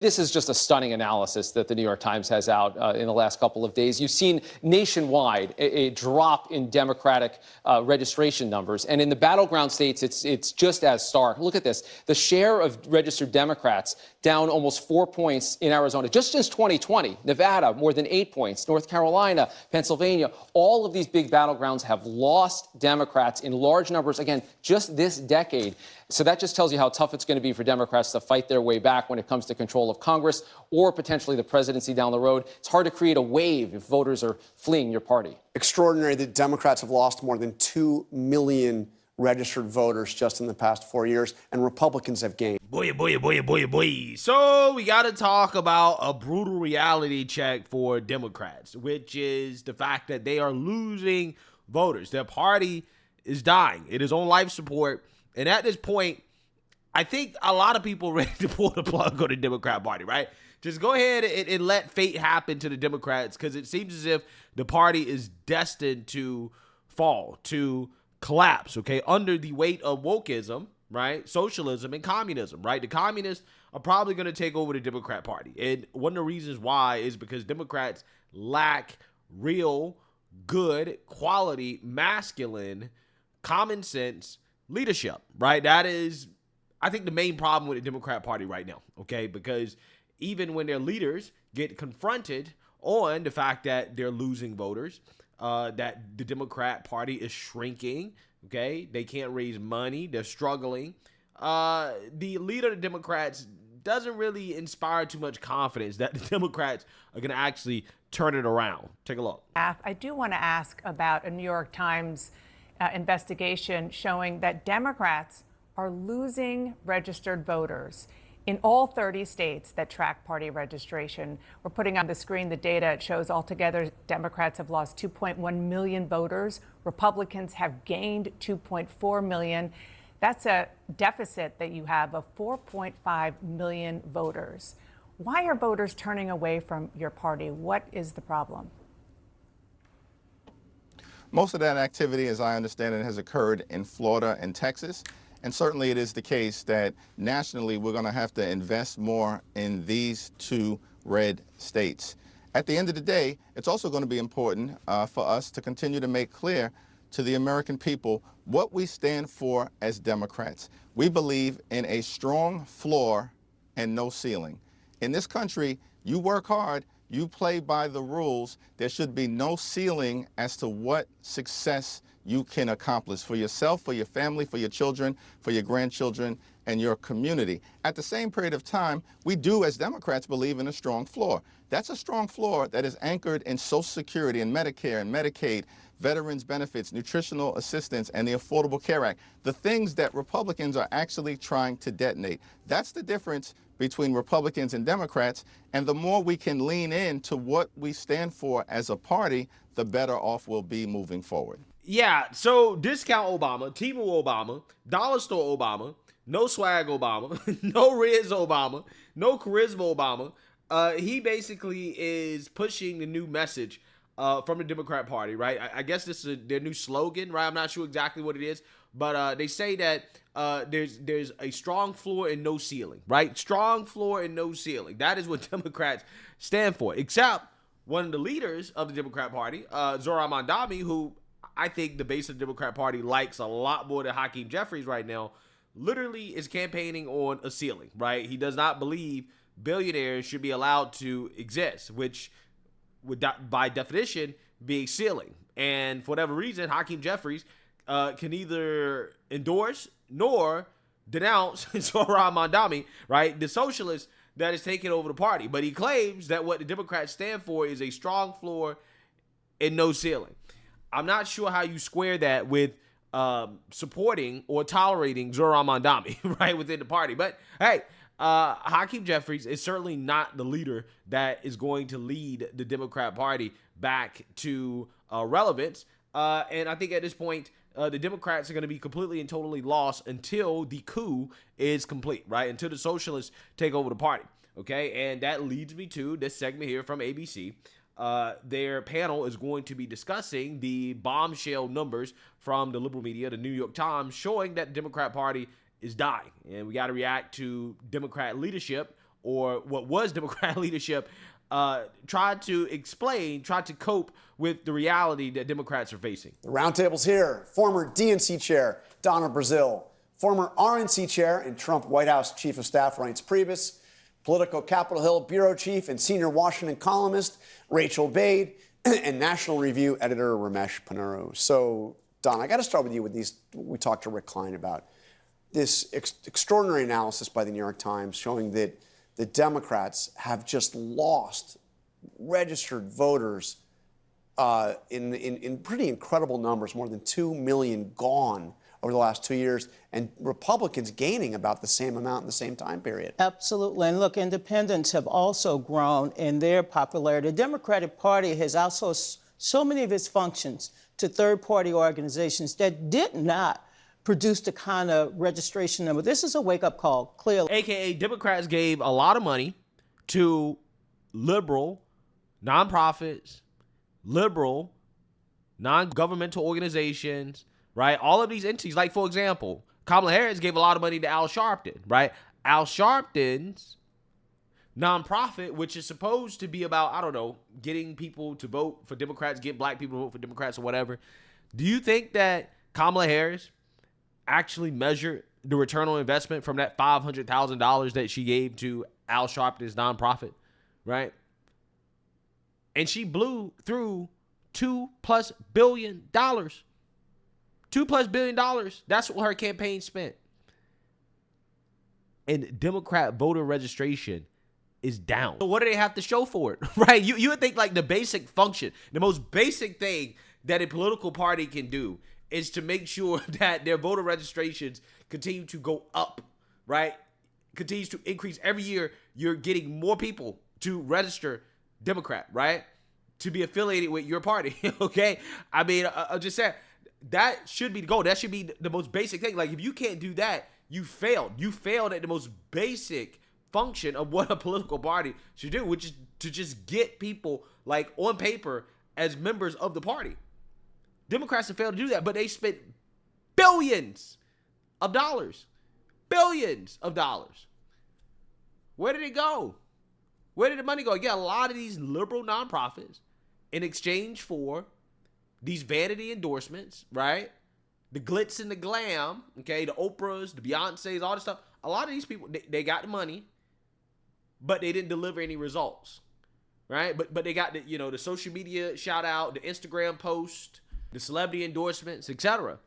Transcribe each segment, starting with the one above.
This is just a stunning analysis that the New York Times has out in the last couple of days. You've seen nationwide a drop in Democratic registration numbers. And in the battleground states, it's just as stark. Look at this. The share of registered Democrats down almost 4 points in Arizona, just since 2020. Nevada, more than 8 points. North Carolina, Pennsylvania. All of these big battlegrounds have lost Democrats in large numbers, again, just this decade. So that just tells you how tough it's going to be for Democrats to fight their way back when it comes to control of Congress or potentially the presidency down the road. It's hard to create a wave if voters are fleeing your party. Extraordinary that Democrats have lost more than 2 million registered voters just in the past 4 years, and Republicans have gained. Boy. So we got to talk about a brutal reality check for Democrats, which is the fact that they are losing voters. Their party is dying. It is on life support. And at this point, I think a lot of people are ready to pull the plug on the Democrat Party, right? Just go ahead and let fate happen to the Democrats, because it seems as if the party is destined to fall, to collapse, okay, under the weight of wokeism, right? Socialism and communism, right? The communists are probably going to take over the Democrat Party. And one of the reasons why is because Democrats lack real, good, quality, masculine, common sense leadership, right? That is, I think, the main problem with the Democrat Party right now, okay? Because even when their leaders get confronted on the fact that they're losing voters, that the Democrat Party is shrinking, okay? They can't raise money. They're struggling. The leader of the Democrats doesn't really inspire too much confidence that the Democrats are going to actually turn it around. Take a look. I do want to ask about a New York Times investigation showing that Democrats are losing registered voters in all 30 states that track party registration. We're putting on the screen the data. It shows altogether Democrats have lost 2.1 million voters. Republicans have gained 2.4 million. That's a deficit that you have of 4.5 million voters. Why are voters turning away from your party? What is the problem? Most of that activity, as I understand it, has occurred in Florida and Texas. And certainly it is the case that nationally we're going to have to invest more in these two red states. At the end of the day, it's also going to be important for us to continue to make clear to the American people what we stand for as Democrats. We believe in a strong floor and no ceiling. In this country, you work hard, you play by the rules. There should be no ceiling as to what success you can accomplish for yourself, for your family, for your children, for your grandchildren, and your community. At the same period of time, we do, as Democrats, believe in a strong floor. That's a strong floor that is anchored in Social Security and Medicare and Medicaid, veterans benefits, nutritional assistance, and the Affordable Care Act, the things that Republicans are actually trying to detonate. That's the difference between Republicans and Democrats, and the more we can lean into what we stand for as a party, the better off we'll be moving forward. Yeah, so discount Obama, T-Mobile Obama, dollar store Obama, no swag Obama, no Riz Obama, no charisma Obama. He basically is pushing the new message from the Democrat Party, right? I guess this is their new slogan, right? I'm not sure exactly what it is, but they say that there's a strong floor and no ceiling, right? Strong floor and no ceiling. That is what Democrats stand for, except one of the leaders of the Democrat Party, Zohran Mamdani, who I think the base of the Democrat Party likes a lot more than Hakeem Jeffries right now, literally is campaigning on a ceiling, right? He does not believe billionaires should be allowed to exist, which would, by definition, be a ceiling. And for whatever reason, Hakeem Jeffries can neither endorse nor denounce Zohran Mamdani, right? The socialist that is taking over the party. But he claims that what the Democrats stand for is a strong floor and no ceiling. I'm not sure how you square that with supporting or tolerating Zohran Mamdani, right, within the party. But hey, Hakeem Jeffries is certainly not the leader that is going to lead the Democrat Party back to relevance. And I think at this point, the Democrats are going to be completely and totally lost until the coup is complete, right? Until the socialists take over the party, okay? And that leads me to this segment here from ABC. Their panel is going to be discussing the bombshell numbers from the liberal media, the New York Times, showing that the Democrat Party is dying. And we got to react to Democrat leadership or what was Democrat leadership tried to cope with the reality that Democrats are facing. The roundtable's here. Former DNC chair Donna Brazile, former RNC chair and Trump White House chief of staff Reince Priebus, Politico Capitol Hill bureau chief and senior Washington columnist Rachel Bade, and National Review editor Ramesh Ponnuru. So, Don, I got to start with you with these. We talked to Rick Klein about this extraordinary analysis by the New York Times showing that the Democrats have just lost registered voters in pretty incredible numbers, more than 2 million gone over the last 2 years, and Republicans gaining about the same amount in the same time period. Absolutely. And look, independents have also grown in their popularity. The Democratic Party has outsourced so many of its functions to third-party organizations that did not produce the kind of registration number. This is a wake-up call, clearly. AKA, Democrats gave a lot of money to liberal nonprofits, liberal non-governmental organizations, right? All of these entities, like, for example, Kamala Harris gave a lot of money to Al Sharpton, right? Al Sharpton's nonprofit, which is supposed to be about, I don't know, getting people to vote for Democrats, get black people to vote for Democrats or whatever. Do you think that Kamala Harris actually measured the return on investment from that $500,000 that she gave to Al Sharpton's nonprofit, right? And she blew through $2+ billion. $2+ billion. That's what her campaign spent. And Democrat voter registration is down. So what do they have to show for it, right? You would think like the basic function, the most basic thing that a political party can do is to make sure that their voter registrations continue to go up, right? Continues to increase every year. You're getting more people to register Democrat, right? To be affiliated with your party, okay? I mean, I'll just say that should be the goal. That should be the most basic thing. Like, if you can't do that, you failed. You failed at the most basic function of what a political party should do, which is to just get people, like, on paper as members of the party. Democrats have failed to do that, but they spent billions of dollars. Billions of dollars. Where did it go? Where did the money go? You got a lot of these liberal nonprofits in exchange for these vanity endorsements, right? The glitz and the glam, okay? The Oprahs, the Beyoncés, all this stuff. A lot of these people, they got the money, but they didn't deliver any results, right? But they got the social media shout out, the Instagram post, the celebrity endorsements, etc.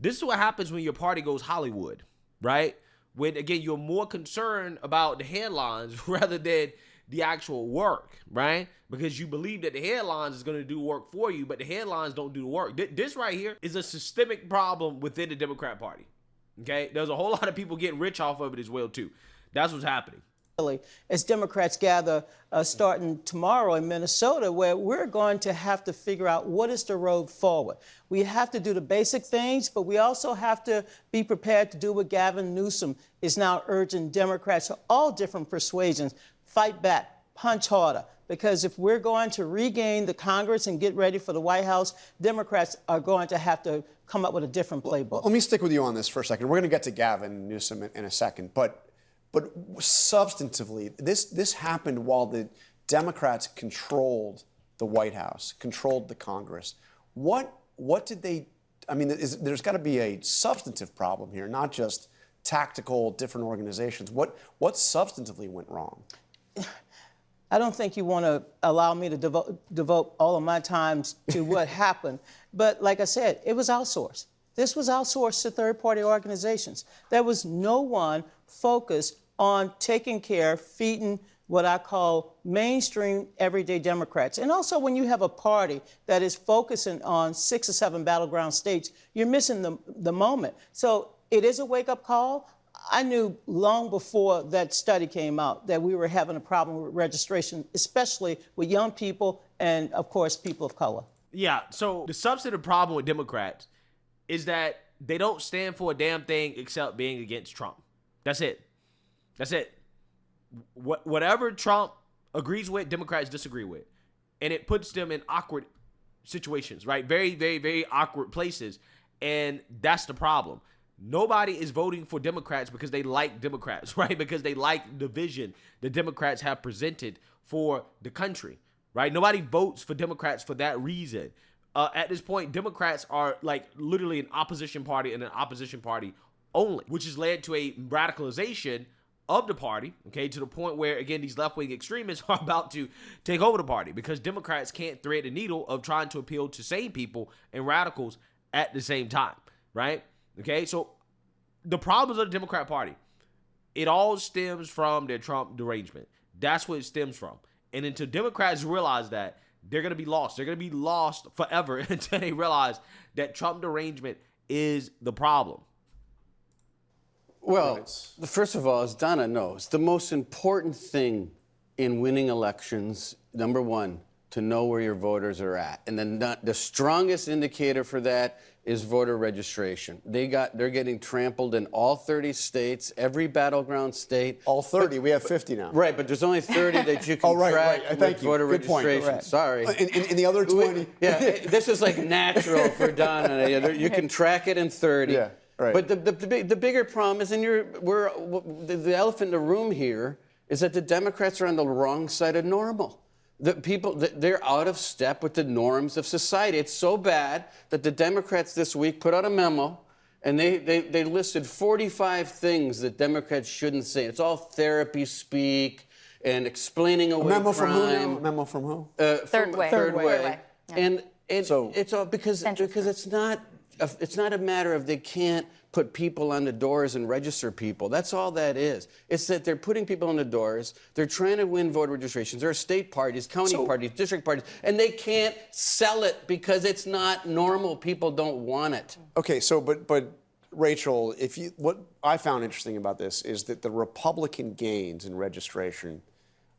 This is what happens when your party goes Hollywood, right? When, again, you're more concerned about the headlines rather than the actual work, right? Because you believe that the headlines is going to do work for you, but the headlines don't do the work. This right here is a systemic problem within the Democrat Party, okay? There's a whole lot of people getting rich off of it as well, too. That's what's happening. As Democrats gather starting tomorrow in Minnesota, where we're going to have to figure out what is the road forward. We have to do the basic things, but we also have to be prepared to do what Gavin Newsom is now urging Democrats of all different persuasions: fight back, punch harder. Because if we're going to regain the Congress and get ready for the White House, Democrats are going to have to come up with a different playbook. Let me stick with you on this for a second. We're going to get to Gavin Newsom in a second, but substantively, this happened while the Democrats controlled the White House, controlled the Congress. What did they? I mean, there's got to be a substantive problem here, not just tactical, different organizations. What substantively went wrong? I don't think you want to allow me to devote all of my time to what happened. But like I said, it was outsourced. This was outsourced to third-party organizations. There was no one focused on taking care, feeding what I call mainstream everyday Democrats. And also, when you have a party that is focusing on 6 or 7 battleground states, you're missing the moment. So it is a wake-up call. I knew long before that study came out that we were having a problem with registration, especially with young people and, of course, people of color. Yeah, so the substantive problem with Democrats is that they don't stand for a damn thing except being against Trump. That's it. That's it. Whatever Trump agrees with, Democrats disagree with. And it puts them in awkward situations, right? Very, very, very awkward places. And that's the problem. Nobody is voting for Democrats because they like Democrats, right? Because they like the vision the Democrats have presented for the country, right? Nobody votes for Democrats for that reason. At this point, Democrats are like literally an opposition party and an opposition party only, which has led to a radicalization of the party, okay, to the point where, again, these left-wing extremists are about to take over the party because Democrats can't thread the needle of trying to appeal to sane people and radicals at the same time, right? Okay, so the problems of the Democrat Party, it all stems from their Trump derangement. That's what it stems from. And until Democrats realize that, they're going to be lost. They're going to be lost forever until they realize that Trump derangement is the problem. Well, first of all, as Donna knows, the most important thing in winning elections, number one, to know where your voters are at. And then the strongest indicator for that is voter registration. They're getting trampled in all 30 states, every battleground state. All 30. We have 50 now. Right, but there's only 30 that you can track with voter registration. Sorry. And the other 20. This is like natural for Donna. You can track it in 30. Yeah. Right. But the bigger problem is, and the elephant in the room here is that the Democrats are on the wrong side of normal. They're out of step with the norms of society. It's so bad that the Democrats this week put out a memo, and they listed 45 things that Democrats shouldn't say. It's all therapy speak and explaining away memo crime. From who? A memo from who? Third way. Third way. Yeah. And so it's all because it's not a matter of they can't put people on the doors and register people. That's all that is. It's that they're putting people on the doors. They're trying to win voter registrations. There are state parties, county parties, district parties, and they can't sell it because it's not normal. People don't want it. Okay, so but Rachel, what I found interesting about this is that the Republican gains in registration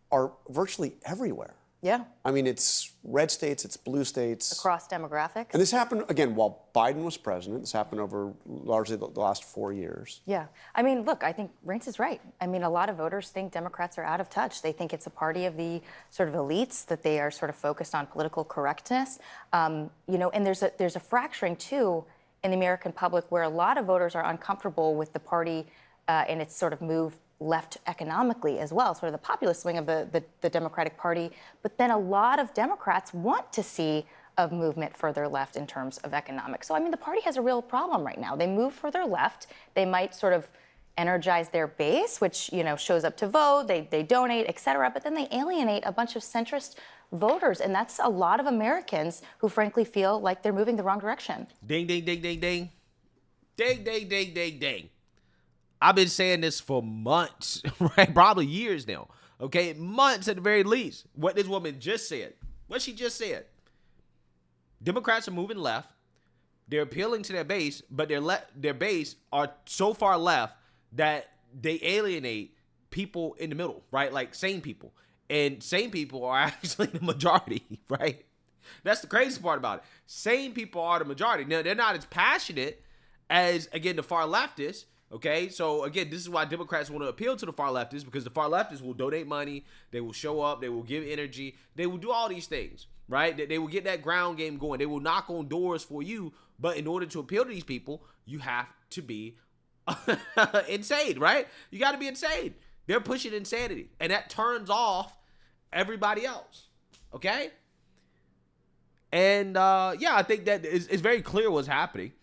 are virtually everywhere. Yeah. I mean, it's red states, it's blue states. Across demographics. And this happened, again, while Biden was president. This happened over largely the last 4 years. Yeah. I mean, look, I think Reince is right. I mean, a lot of voters think Democrats are out of touch. They think it's a party of the sort of elites, that they are sort of focused on political correctness. And there's a fracturing, too, in the American public where a lot of voters are uncomfortable with the party and its sort of move left economically as well, sort of the populist wing of the Democratic Party. But then a lot of Democrats want to see a movement further left in terms of economics. So, I mean, the party has a real problem right now. They move further left. They might sort of energize their base, which, shows up to vote. They donate, et cetera. But then they alienate a bunch of centrist voters. And that's a lot of Americans who, frankly, feel like they're moving the wrong direction. Ding, ding, ding, ding, ding. Ding, ding, ding, ding, ding. I've been saying this for months, right? Probably years now. Okay, months at the very least. What this woman just said. What she just said. Democrats are moving left. They're appealing to their base, but their base are so far left that they alienate people in the middle, right? Like sane people. And sane people are actually the majority, right? That's the crazy part about it. Sane people are the majority. Now, they're not as passionate as, again, the far leftists. Okay, so again, this is why Democrats want to appeal to the far leftists, because the far leftists will donate money, they will show up, they will give energy, they will do all these things, right? They will get that ground game going. They will knock on doors for you, but in order to appeal to these people, you have to be insane, right? You got to be insane. They're pushing insanity, and that turns off everybody else, okay? And I think that it's very clear what's happening.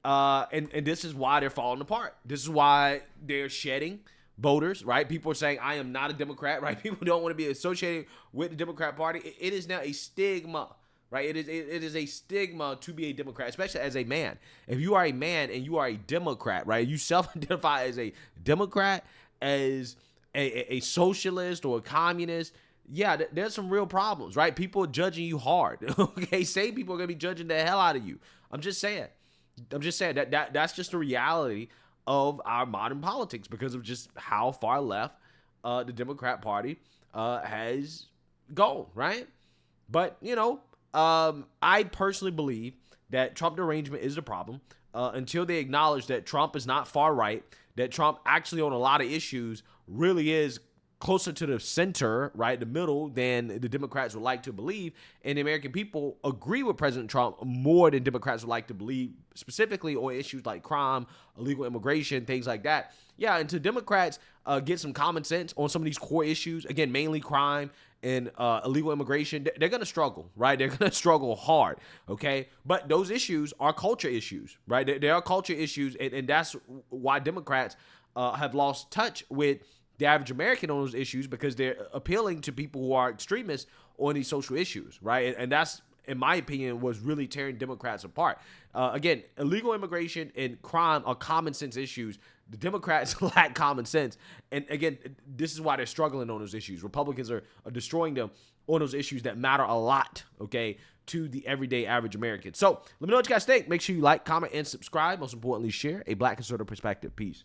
And this is why they're falling apart. This is why they're shedding voters, right? People are saying, I am not a Democrat, right? People don't want to be associated with the Democrat Party. It is now a stigma, right? It is a stigma to be a Democrat, especially as a man. If you are a man and you are a Democrat, right? You self-identify as a Democrat, as a socialist or a communist, yeah, there's some real problems, right? People are judging you hard, okay? Same people are going to be judging the hell out of you. I'm just saying that's just the reality of our modern politics because of just how far left the Democrat Party has gone, right? But, I personally believe that Trump derangement is the problem until they acknowledge that Trump is not far right, that Trump actually on a lot of issues really is closer to the center, right, the middle, than the Democrats would like to believe. And the American people agree with President Trump more than Democrats would like to believe, specifically on issues like crime, illegal immigration, things like that. Yeah, until Democrats get some common sense on some of these core issues, again, mainly crime and illegal immigration, they're going to struggle, right? They're going to struggle hard, okay? But those issues are culture issues, right? They are culture issues, and that's why Democrats have lost touch with the average American on those issues, because they're appealing to people who are extremists on these social issues, right? And that's, in my opinion, was really tearing Democrats apart. Again, illegal immigration and crime are common sense issues. The Democrats lack common sense. And again, this is why they're struggling on those issues. Republicans are destroying them on those issues that matter a lot, okay, to the everyday average American. So let me know what you guys think. Make sure you like, comment, and subscribe. Most importantly, share a Black conservative perspective. Peace.